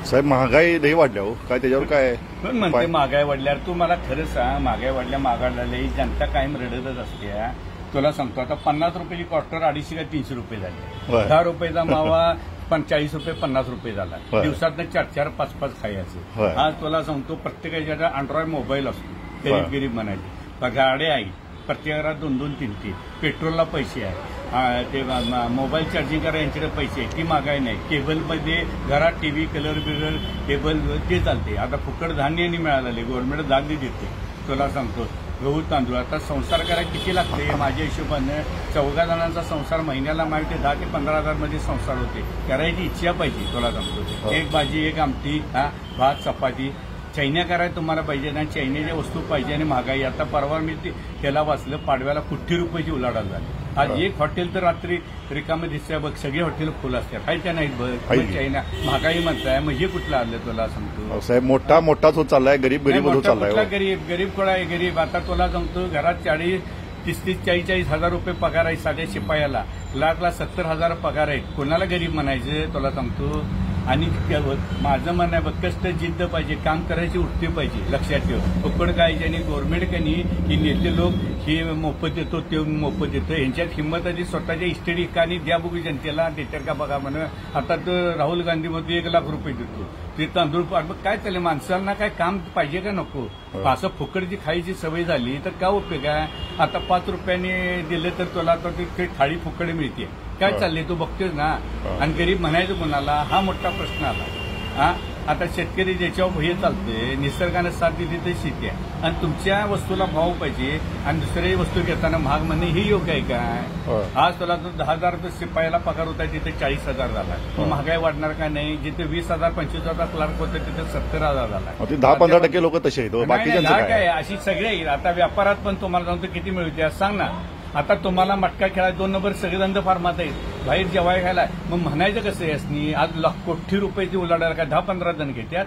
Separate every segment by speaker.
Speaker 1: साहेब महागाई लई वाढल्या हो, काय त्याच्यावर काय
Speaker 2: पण म्हणते महागाई वाढल्यावर तू मला खरं सांग, महागाई वाढल्या जनता कायम रडतच असते. तुला सांगतो आता 50 रुपयाची क्वार्टर 250 का 300 रुपये झाले. 10 रुपयाचा मावा 40 रुपये 50 रुपये झाला. दिवसात 4-4, 5-5 खायचे. आज तुला सांगतो प्रत्येकाच्या अँड्रॉइड मोबाईल असतो. गरीब म्हणायचे गाड्या आहे प्रत्येकाला 2-2, 3-3. पेट्रोलला पैसे आहे, ते मोबाईल चार्जिंग करा यांच्याकडे पैसे आहे. ती महागाई नाही. केबलमध्ये घरात टीव्ही कलर बिलर केबल ते चालते. आता फुकट धान्य नाही मिळालेले, गव्हर्नमेंट धान्य देते. तुला सांगतो गहू तांदूळ आता संसार करायला किती लागते माझ्या हिशोबानं 14 जणांचा संसार महिन्याला माहिती 10 ते 15 हजार मध्ये संसार होते. करायची इच्छा पाहिजे. तुला सांगतो एक भाजी एक आमटी भात चपाती. चैन्या करायला तुम्हाला पाहिजे ना, चैन्याच्या वस्तू पाहिजे आणि महागाई. आता परवा मी त्याला वाचलं पाडव्याला कोटी रुपयाची उलाढाल झाली. आज एक हॉटेल तर रात्री रिकामे दिसतंय बघ, सगळे हॉटेल फुल असतात. काही त्या नाहीत बघ चैन्या महागाई म्हणताय मग हे कुठलं आलं तुला सांगतो
Speaker 1: साहेब. मोठाच होत चाललाय, गरीब होत चाललाय.
Speaker 2: गरीब कोण आहे गरीब. आता तुला सांगतो घरात 30-40 हजार रुपये पगार आहे साध्या शिपायाला. लाखला 70 हजार पगार आहेत. कोणाला गरीब म्हणायचं तुला सांगतो. आणि माझं म्हणणं आहे बघ, कष्ट जिद्द पाहिजे, काम करायची उठते पाहिजे. लक्षात ठेव फुकट गायचे आणि गव्हर्नमेंट कनी ही नेते लोक हे मोफत देतो ते मोफत देतो. यांच्यात हिंमत आधी स्वतःच्या इस्टेट एकानी द्या बघू जनतेला देतात का बघा म्हणून. आता तर राहुल गांधीमध्ये 1 लाख रुपये देतो. ते तांदूळ काय चालले माणसांना काय काम पाहिजे का नको. असं फुकटची खायची सवय झाली तर काय उपयोग आहे. आता 5 रुपयाने दिले तर तुला तर ती थाळी फुकट मिळते. काय चाललंय तू बघतोस ना. आणि गरीब म्हणायचं कोणाला हा मोठा प्रश्न आला. आता शेतकरी ज्याच्यावर हे चालते निसर्गाने साथ दिली तर शेती आहे आणि तुमच्या वस्तूला भाव पाहिजे आणि दुसऱ्या वस्तू घेताना महाग म्हणणे हे योग्य आहे काय. आज तुला तो 10,000 रुपये शिपायाला पगार होता तिथे 40,000 झाला. तो महागाई वाढणार का नाही. जिथे 20,000 25,000 क्लार्क होते तिथे 70,000 झाला.
Speaker 1: 10-15% लोक तसे आहेत. बाकी
Speaker 2: काय अशी सगळे. आता व्यापारात पण तुम्हाला सांगतो किती मिळते सांग ना. आता तुम्हाला मटका खेळायला 2 नंबर सगळे धंदे फार्मात आहेत. बाहेर जेवाय खायला मग म्हणायचं कसं यासनी. आज कोटी रुपयाची उलाढाल काय 10-15 जण घेतात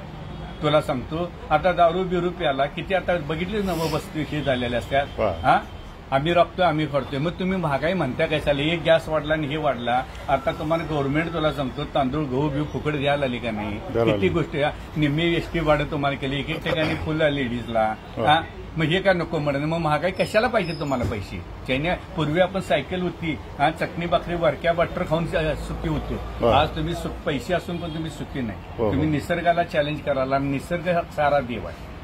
Speaker 2: तुला सांगतो. आता दारू बिरू प्याला किती आता बघितले ना वस्तू हे झालेल्या असतात. आम्ही राखतोय आम्ही करतोय. मग तुम्ही महागाई म्हणता काय चालले. एक गॅस वाढला आणि हे वाढला. आता तुम्हाला गव्हर्नमेंट तुला सांगतो तांदूळ गहू बिहू फुकट द्यायला आली का नाही. किती गोष्टी निम्मी एसटी वाढत तुम्हाला केली. एक ठिकाणी फुल लेडीजला. मग हे काय नको म्हणत. मग महागाई कशाला पाहिजे तुम्हाला पैसे. चैन्या पूर्वी आपण सायकल होती चटणी भाकरी वरक्या बटर खाऊन सुखी होतो. आज तुम्ही पैसे असून पण तुम्ही सुखी नाही. तुम्ही निसर्गाला चॅलेंज करायला. निसर्ग सारा देव आहे.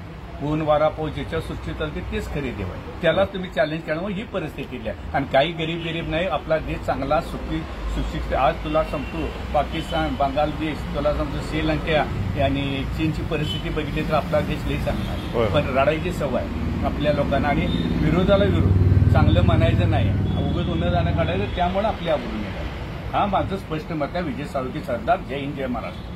Speaker 2: ऊन वारा पाऊस ज्याच्या सुट्टी चालते तेच खरे देव आहे. त्याला तुम्ही चॅलेंज करणं ही परिस्थिती आहे. आणि काही गरीब नाही. आपला देश चांगला सुशिक्षित. आज तुला सांगतो पाकिस्तान बांगलादेश तुला सांगतो श्रीलंका आणि चीनची परिस्थिती बघितली तर आपला देश लई चांगला आहे. पण रडायची सवय आपल्या लोकांना आणि विरोधाला विरोध. चांगलं म्हणायचं नाही. उगाच उन्हा जाणं काढायचं त्यामुळे आपल्या आवडून येतात. हा माझं स्पष्ट मत आहे. विजय साळुंखे सरदार. जय हिंद जय महाराष्ट्र.